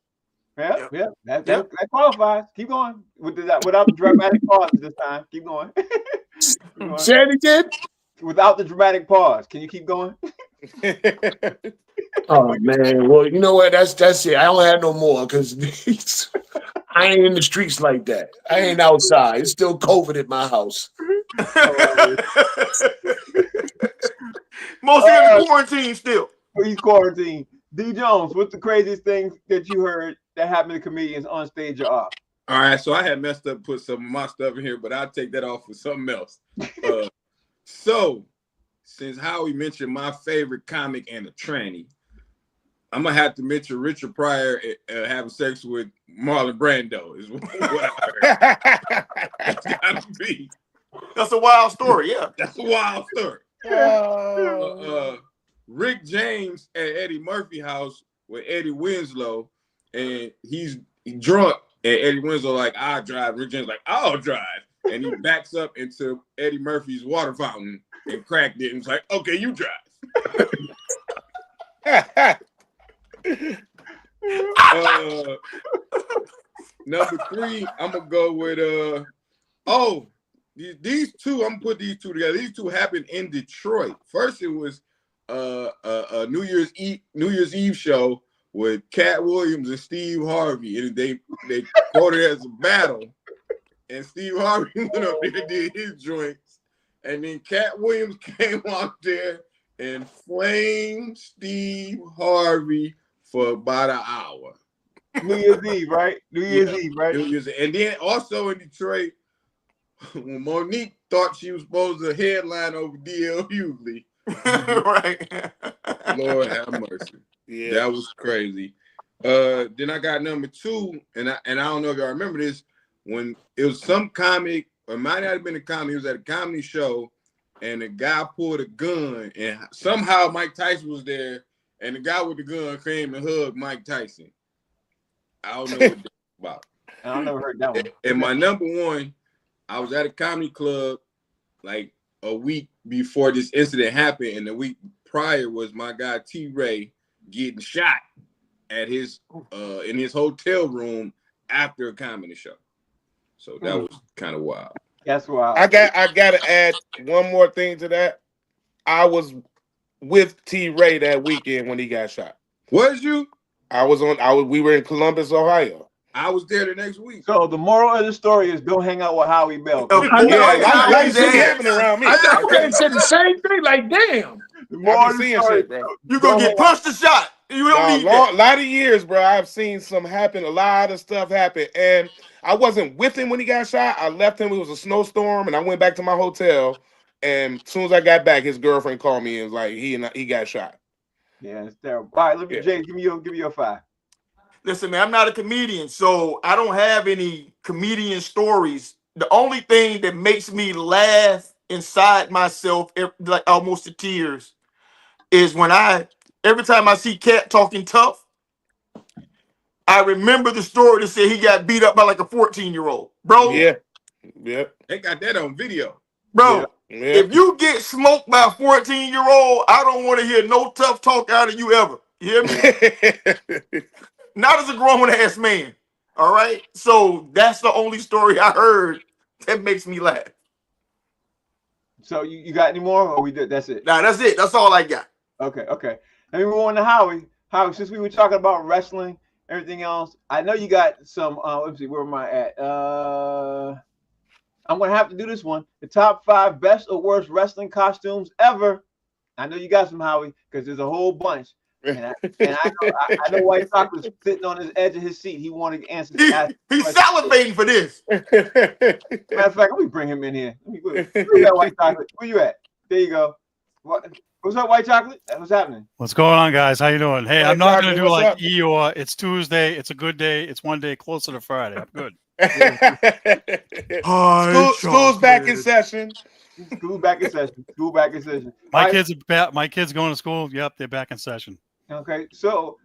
Yeah, yeah. yeah. That, Yeah. that, that qualifies. Keep going. Without the dramatic pause this time. Keep going. Keep going. Say it again. Without the dramatic pause. Can you keep going? Oh man, well, you know what? That's it. I don't have no more because I ain't in the streets like that. I ain't outside. It's still COVID at my house. Oh, Mostly in the quarantine still. he's quarantined. D Jones, what's the craziest thing that you heard that happened to comedians on stage or off? All right, so I had messed up, put some of my stuff in here, but I'll take that off with something else. So, since Howie mentioned my favorite comic and a tranny, I'm gonna have to mention Richard Pryor having sex with Marlon Brando. Is what I heard. That's gotta be. That's a wild story. Yeah. That's a wild story. Oh. Rick James at Eddie Murphy house with Eddie Winslow, and he's drunk, and Eddie Winslow like, "I'll drive." Rick James like, "I'll drive," and he backs up into Eddie Murphy's water fountain and cracked it. And was like, "Okay, you drive." Number 3, I'm gonna go with these two. I'm gonna put these two together. These two happened in Detroit. First, it was a New Year's Eve show with Cat Williams and Steve Harvey, and they quoted it as a battle. And Steve Harvey went up there and did his joints, And then Cat Williams came out there and flamed Steve Harvey for about an hour. New Year's Eve, right? New Year's Yeah. Eve, right? And then also in Detroit, when Monique thought she was supposed to headline over DL Hughley. Right. Lord have mercy. Yeah. That was crazy. Then I got number 2, and I don't know if y'all remember this, when it was some comic, or it might not have been a comic, it was at a comedy show, and the guy pulled a gun, and somehow Mike Tyson was there, and the guy with the gun came and hugged Mike Tyson. I don't know what that's about. I never heard that one. And my number 1, I was at a comedy club like a week before this incident happened, and the week prior was my guy T. Ray getting shot at his in his hotel room after a comedy show. So that was kind of wild. That's wild. I gotta add one more thing to that. I was with T. Ray that weekend when he got shot. Was you? We were in Columbus, Ohio. I was there the next week. So the moral of the story is don't hang out with Howie Bell. I know. Yeah, I you see happening around me. I would say the same thing. Like, damn. The moral I of be the seeing story, shit, bro. You gonna get punched or shot. You don't need that. A lot of years, bro. I've seen some happen. A lot of stuff happen, and I wasn't with him when he got shot. I left him. It was a snowstorm, and I went back to my hotel. And as soon as I got back, his girlfriend called me and was like, he got shot. Yeah, it's terrible. All right, let me, James, give me your 5. Listen, man, I'm not a comedian, so I don't have any comedian stories. The only thing that makes me laugh inside myself, like almost to tears, is when every time I see Cat talking tough, I remember the story that said he got beat up by like a 14-year-old. Bro. Yeah. They got that on video. Bro, Yeah. if you get smoked by a 14-year-old, I don't want to hear no tough talk out of you ever. You hear me? Not as a grown-ass man. All right? So that's the only story I heard that makes me laugh. So you got any more, or we did? That's it. Nah, that's it. That's all I got. Okay. Let me move on to Howie. Howie, since we were talking about wrestling, everything else, I know you got some. Let's see, where am I at? I'm gonna have to do this one. The top 5 best or worst wrestling costumes ever. I know you got some, Howie, because there's a whole bunch. And I know White Chocolate's sitting on his edge of his seat. He wanted answers. He's salivating for this. Matter of fact, let me bring him in here. Where you at, White Chocolate? Where you at? There you go. What's up, White Chocolate? What's happening? What's going on, guys? How you doing? Hey, White I'm not Chocolate, going to do what's like up? Eeyore. It's Tuesday. It's a good day. It's one day closer to Friday. I'm good. School's back in session. School back in session. School back in session. My kids are back. My kids going to school. Yep, they're back in session. Okay, so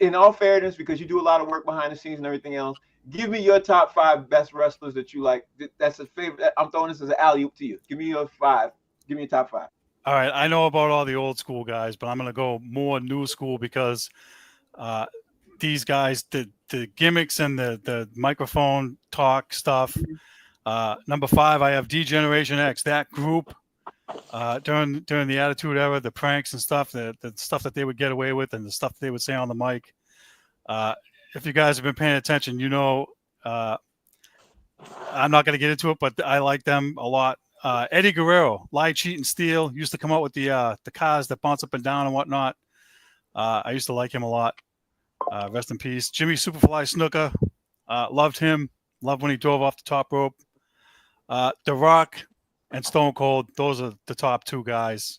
in all fairness, because you do a lot of work behind the scenes and everything else, give me your top 5 best wrestlers that you like. That's a favorite. I'm throwing this as an alley-oop to you. Give me your 5. Give me your top 5. All right, I know about all the old school guys, but I'm going to go more new school because these guys, the gimmicks and the microphone talk stuff. Number 5, I have D-Generation X. That group during the Attitude Era, the pranks and stuff, the stuff that they would get away with, and the stuff they would say on the mic. If you guys have been paying attention, you know I'm not going to get into it, but I like them a lot. Eddie Guerrero, Lie, Cheat, and Steal, used to come out with the cars that bounce up and down and whatnot. I used to like him a lot. Rest in peace. Jimmy Superfly Snuka, loved him. Loved when he drove off the top rope. The Rock and Stone Cold, those are the top 2 guys.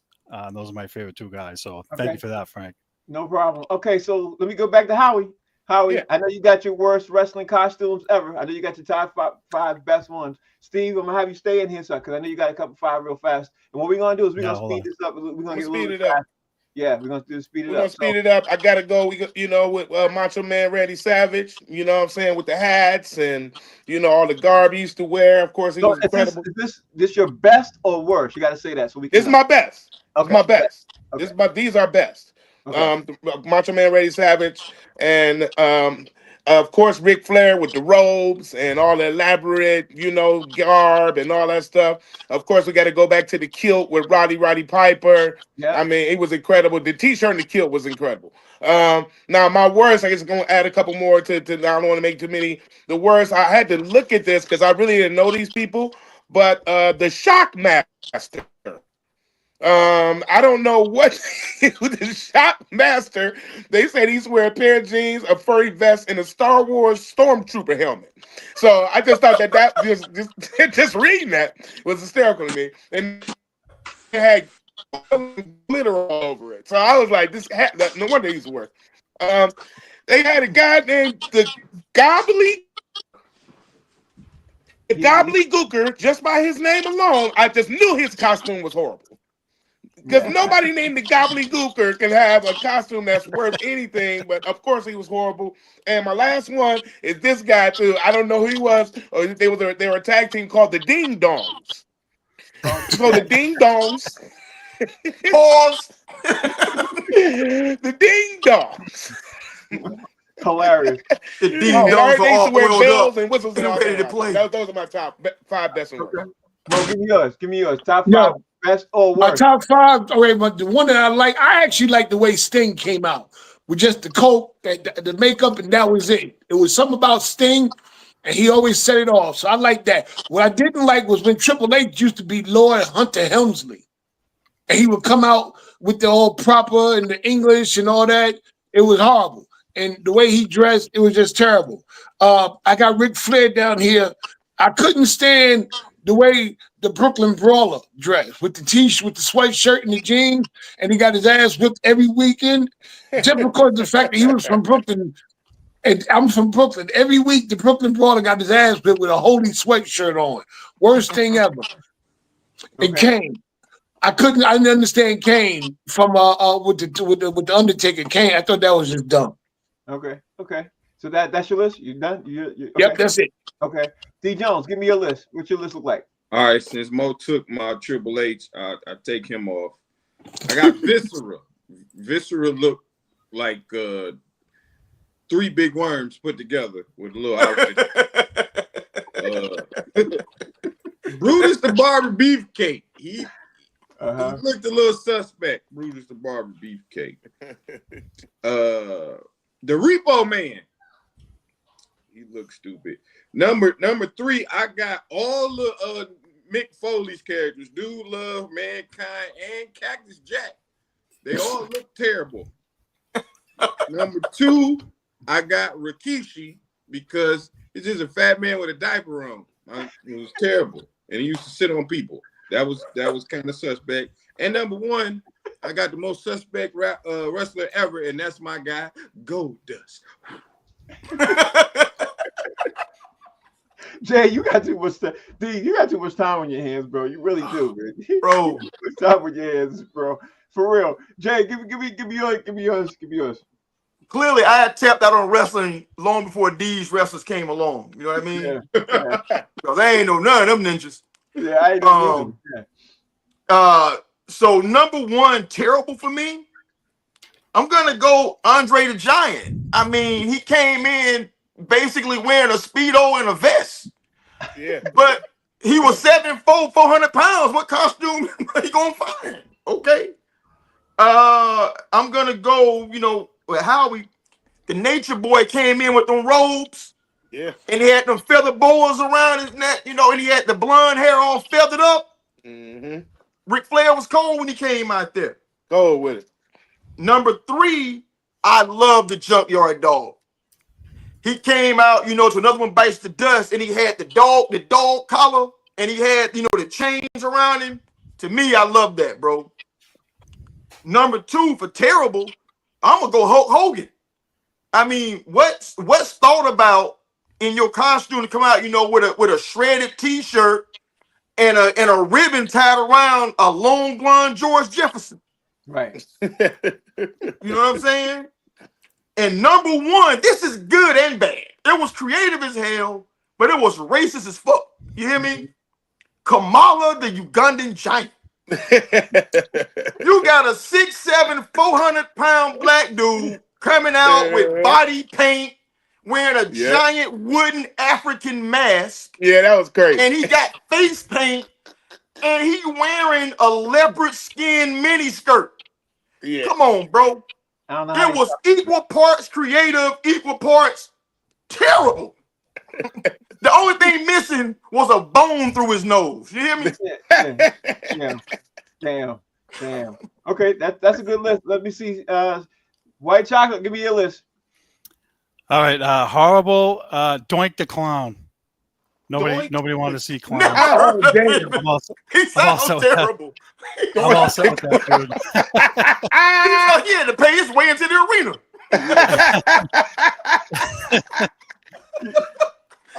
Those are my favorite 2 guys. So thank you for that, Frank. No problem. Okay, so let me go back to Howie. Howie, yeah. I know you got your worst wrestling costumes ever. I know you got your top 5 best ones. Steve, I'm gonna have you stay in here, sir, because I know you got a couple 5 real fast. And what we're gonna do is we're gonna speed this up. We're gonna get a little bit fast. Yeah, we're gonna speed it up. We're gonna speed it up. I gotta go. With Macho Man Randy Savage. You know what I'm saying, with the hats and all the garb he used to wear. Of course, he was incredible. Is this your best or worst? You got to say that so we can. This is my best. Okay. It's my best. Okay. These are best. Okay. Macho Man Randy Savage and of course Ric Flair with the robes and all the elaborate garb and all that stuff. Of course, we got to go back to the kilt with Roddy Piper. Yeah. I mean, it was incredible. The t-shirt and the kilt was incredible. Now my worst, I guess I'm gonna add a couple more to I don't want to make too many. The worst, I had to look at this because I really didn't know these people. but the Shockmaster. I don't know what the Shockmaster. They said he's wearing a pair of jeans, a furry vest, and a Star Wars stormtrooper helmet. So I just thought that just reading that was hysterical to me, and it had glitter all over it. So I was like, no wonder he's worth. They had a guy named the Gobbledygooker. Just by his name alone, I just knew his costume was horrible. Because nobody named the Gobbledygooker can have a costume that's worth anything, but of course he was horrible. And my last one is this guy too. I don't know who he was. Or they were a tag team called the Ding Dongs. So the Ding Dongs. Pause. The Ding Dongs. Hilarious. The Ding Dongs are all wear oiled bells up and whistles and all ready to that. play. Those are my top 5 best ones. Okay. Well, give me yours. Give me yours. Top 5 No. best or My worst. top 5. Okay, but the one that I actually like the way Sting came out with just the coat, the makeup, and that was it. It was something about Sting, and he always set it off. So I like that. What I didn't like was when Triple H used to be Lord Hunter Helmsley, and he would come out with the all proper and the English and all that. It was horrible. And the way he dressed, it was just terrible. I got Ric Flair down here. I couldn't stand the way the Brooklyn Brawler dressed with the t-shirt, with the sweatshirt and the jeans, and he got his ass whipped every weekend. Just because of the fact that he was from Brooklyn, and I'm from Brooklyn. Every week, the Brooklyn Brawler got his ass whipped with a holy sweatshirt on. Worst thing ever. And Kane. I didn't understand Kane from with the Undertaker. Kane, I thought that was just dumb. Okay. So that's your list. You done? Okay. Yep, that's it. Okay. D Jones, give me your list. What's your list look like? All right, since Mo took my Triple H, I take him off. I got Viscera. Viscera looked like 3 big worms put together with a little outfit. Brutus the Barber Beefcake. He looked a little suspect. Brutus the Barber Beefcake. The Repo Man. He looks stupid. Number 3, I got all the Mick Foley's characters. Dude Love, Mankind, and Cactus Jack. They all look terrible. Number 2, I got Rikishi because he's just a fat man with a diaper on. It was terrible. And he used to sit on people. That was kind of suspect. And number 1, I got the most suspect wrestler ever, and that's my guy, Goldust. Jay, you got too much time. D, you got too much time on your hands, bro. You really do, man. Bro. Too much time on your hands, bro. For real. Jay, give me yours. Clearly, I had tapped out on wrestling long before these wrestlers came along. You know what I mean? Yeah. Because I ain't know none of them ninjas. Yeah, I ain't know. So number 1, terrible for me. I'm gonna go Andre the Giant. I mean, he came in basically wearing a Speedo and a vest. Yeah. But he was 7'4", 400 pounds. What costume are you gonna find? Okay. I'm gonna go, with Howie. The Nature Boy came in with them robes. Yeah. And he had them feather boas around his neck, and he had the blonde hair all feathered up. Mm-hmm. Ric Flair was cold when he came out there. Go with it. Number 3, I love the Junkyard Dog. He came out, to Another One Bites the Dust, and he had the dog collar, and he had, the chains around him. To me, I love that, bro. Number 2, for terrible, I'm gonna go Hulk Hogan. I mean, what's thought about in your costume to come out, with a shredded T-shirt and a ribbon tied around a long blonde George Jefferson? Right. You know what I'm saying? And number 1, this is good and bad. It was creative as hell, but it was racist as fuck. You hear me? Kamala the Ugandan Giant. You got a 6'7", 400-pound black dude coming out with body paint, wearing a giant wooden African mask. Yeah, that was crazy. And he got face paint, and he wearing a leopard skin mini skirt. Yeah. Come on, bro. I don't know. It was equal parts creative, equal parts terrible. The only thing missing was a bone through his nose. You hear me? Damn. Okay, that's a good list. Let me see. White chocolate, give me your list. All right, horrible. Doink the clown. Nobody wanted to see clown. Oh, damn. He sounds terrible. I'm all set with that, dude. He had to pay his way into the arena.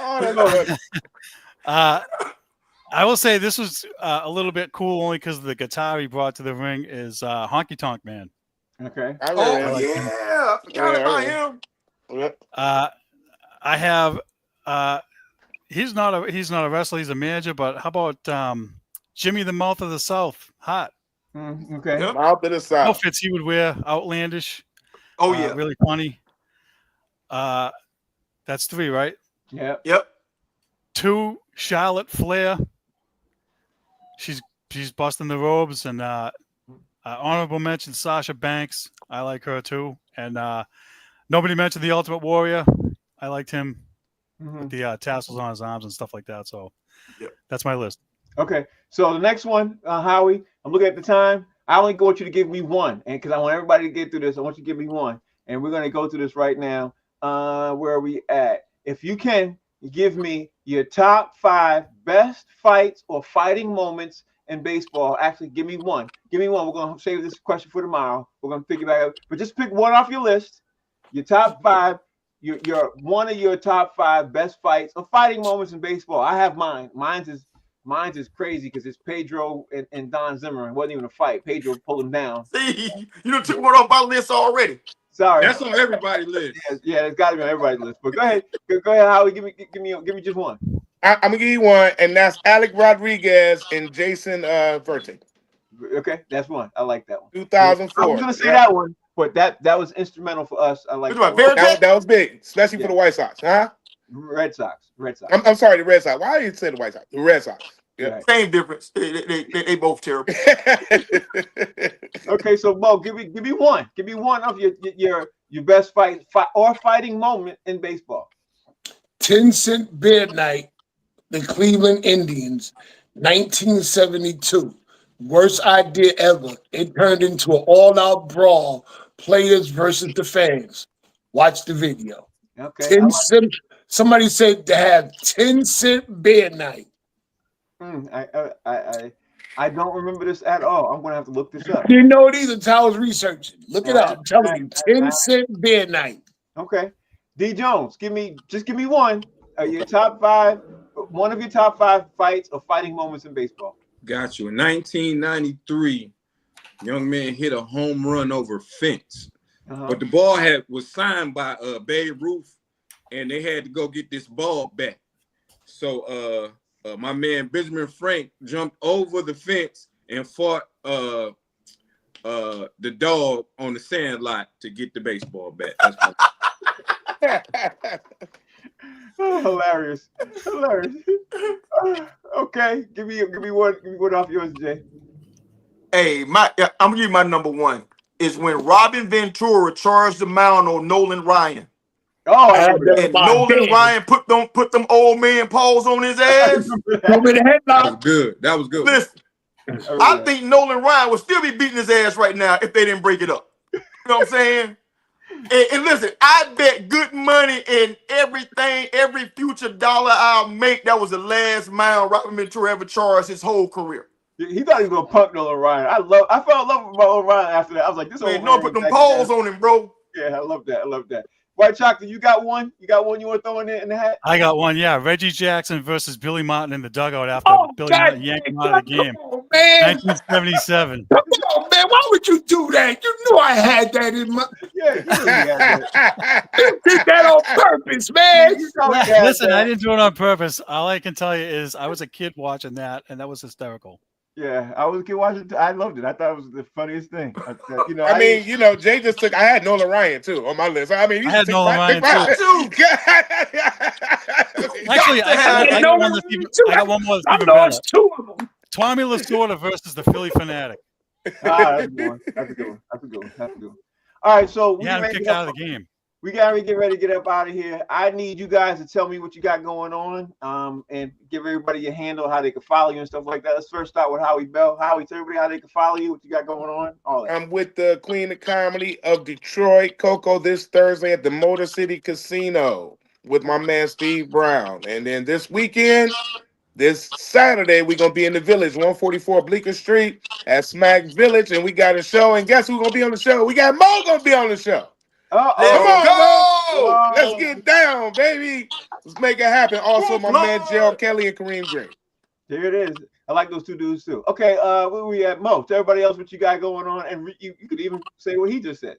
Oh, that's I will say this was a little bit cool only because the guitar he brought to the ring is Honky Tonk Man. Okay. I forgot about him. I have he's not a wrestler, he's a manager, but how about Jimmy the Mouth of the South? Hot. Okay. Yep. Mouth of the South. Outfits he would wear, outlandish. Oh yeah. Really funny. That's 3, right? Yep. 2, Charlotte Flair. She's busting the robes, and honorable mention Sasha Banks. I like her too. And nobody mentioned the Ultimate Warrior. I liked him with the tassels on his arms and stuff like that. So that's my list. Okay. So the next one, Howie, I'm looking at the time. I only want you to give me one, and because I want everybody to get through this, I want you to give me one, and we're gonna go through this right now. Where are we at? If you can, give me your top 5 best fights or fighting moments in baseball. Actually, give me one. We're going to save this question for tomorrow. We're going to pick it back up. But just pick one off your list. Your top 5, your one of your top 5 best fights or fighting moments in baseball. I have mine. Mine's is crazy because it's Pedro and Don Zimmer. It wasn't even a fight. Pedro pulled him down. See, you done took one off my list already. Sorry. That's on everybody's list. Yeah, it's got to be on everybody's list. But go ahead, Howie. Give me just one. I'm gonna give you one, and that's Alec Rodriguez and Jason Verte. Okay, that's one. I like that one. 2004. I was gonna say that one, but that was instrumental for us. I like that was big, especially for the White Sox, huh? Red Sox. I'm sorry, the Red Sox. Why did you say the White Sox? The Red Sox. Yeah. Right. Same difference. They both terrible. Okay, so Mo, give me one. Give me one of your best fight or fighting moment in baseball. 10-cent beer night, the Cleveland Indians, 1972. Worst idea ever. It turned into an all-out brawl, players versus the fans. Watch the video. Okay. 10 cent. Somebody said to have 10-cent beer night. I don't remember this at all. I'm gonna have to look this up. Didn't know it either until I was researching. Look it up. I'm telling you, 10-cent beer night. Okay. D Jones, give me one. Your top 5, one of your top 5 fights or fighting moments in baseball. Got you. In 1993, young man hit a home run over fence, but the ball was signed by Babe Ruth, and they had to go get this ball back. So my man Benjamin Frank jumped over the fence and fought the dog on the sand lot to get the baseball back. Oh, hilarious. Okay, give me one off yours, Jay. Hey, I'm gonna give you my number one. Is when Robin Ventura charged the mound on Nolan Ryan. Oh, and Nolan Ryan put them old man paws on his ass. That was good. Listen, I think Nolan Ryan would still be beating his ass right now if they didn't break it up. You know what I'm saying? And listen, I bet good money in everything, every future dollar I'll make. That was the last mound Robin Ventura ever charged his whole career. He thought he was gonna punk Nolan Ryan. I fell in love with Nolan Ryan after that. I was like, this man, no, put them paws on him, bro. Yeah, I love that. White Chocolate, you got one? You want to throw in the hat? I got one, yeah. Reggie Jackson versus Billy Martin in the dugout after Billy Martin yanked him out of the game. On, man. 1977. Come on, man. Why would you do that? You knew I had that in my... Yeah, you really had that. You did that on purpose, man. Listen, I didn't do it on purpose. All I can tell you is I was a kid watching that, and that was hysterical. Yeah, I was a kid watching. I loved it. I thought it was the funniest thing. Jay just took. I had Nolan Ryan too on my list. I mean, I had Nolan Ryan too. Actually, I got one more that's even better. Two of them. Tommy Lasorda versus the Philly Fanatic. That's a good one. That's a good one. All right, so he had him kicked out of the game. we gotta get ready to get up out of here. I need you guys to tell me what you got going on, and give everybody your handle, how they can follow you and stuff like that. Let's first start with Howie Bell. Howie, tell everybody how they can follow you, what you got going on, all that. I'm with the Queen of Comedy of Detroit, Coco, this Thursday at the Motor City Casino with my man Steve Brown. And then this weekend, this Saturday, we're going to be in the Village, 144 Bleecker Street at Smack Village. And we got a show. And guess who's going to be on the show? We got Mo going to be on the show. Come Let's on, go. Mo. Let's get down, baby. Let's make it happen. Also, my man Gerald Kelly and Kareem Gray. There it is. I like those two dudes too. Okay, where we at, Mo? Tell everybody else what you got going on, and you could even say what he just said.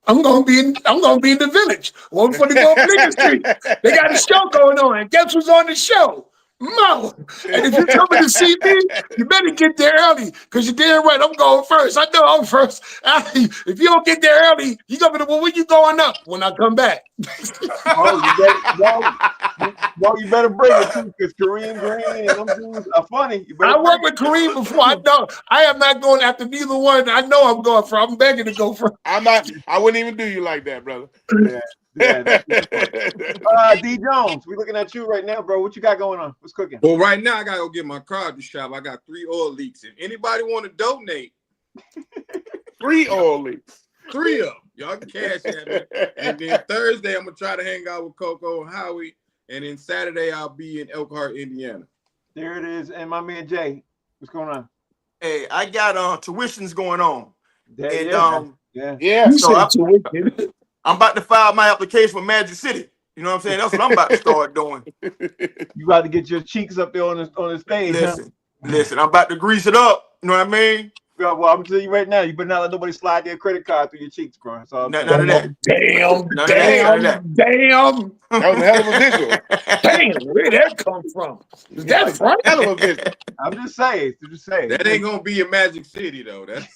I'm gonna be in the Village. 144 Bleecker Street. They got a show going on. And guess who's on the show? Mo. And if you're coming to see me, you better get there early, because you're damn right. I'm going first. I know I'm first. If you don't get there early, you gonna be, well, when you going up when I come back? You better bring it too, because Kareem Green and them dudes are funny. I worked with Kareem before. I know I am not going after neither one. I know I'm going for. I'm begging to go for. I'm not. I wouldn't even do you like that, brother. Yeah. D Jones, we looking at you right now, bro. What you got going on? What's cooking? Well, right now I gotta go get my car to shop. I got 3 oil leaks. If anybody want to donate, 3 oil leaks. 3 of them, y'all can cash at me. And then Thursday I'm gonna try to hang out with Coco and Howie. And then Saturday I'll be in Elkhart, Indiana. There it is. And my man Jay, what's going on? Hey, I got tuitions going on. Yeah. So I'm about to file my application for Magic City. You know what I'm saying? That's what I'm about to start doing. You about to get your cheeks up there on the stage. Listen, I'm about to grease it up. You know what I mean? Yeah, well, I'm gonna tell you right now, you better not let nobody slide their credit card through your cheeks, bro. So None of that. Damn. That was a hell of a visual. Damn, where'd that come from? Is that front? Hell of a visual. I'm just saying. That ain't gonna be a Magic City though. That's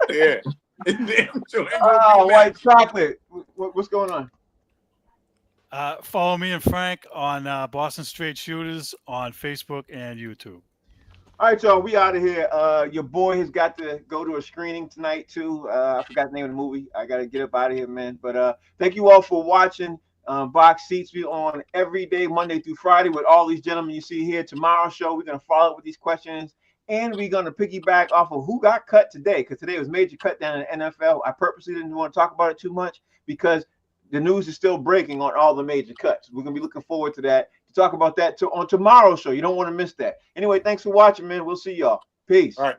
Yeah. White chocolate. What's going on? Follow me and Frank on Boston Straight Shooters on Facebook and YouTube. All right, y'all, we out of here. Your boy has got to go to a screening tonight too. I forgot the name of the movie. I got to get up out of here, man. But thank you all for watching. Box Seats. We on every day, Monday through Friday, with all these gentlemen you see here. Tomorrow's show, we're gonna follow up with these questions, and we're gonna piggyback off of who got cut today, because today was major cut down in the NFL. I purposely didn't want to talk about it too much because the news is still breaking on all the major cuts. We're gonna be looking forward to that. To talk about that on tomorrow's show. You don't want to miss that. Anyway, thanks for watching, man. We'll see y'all. Peace. All right.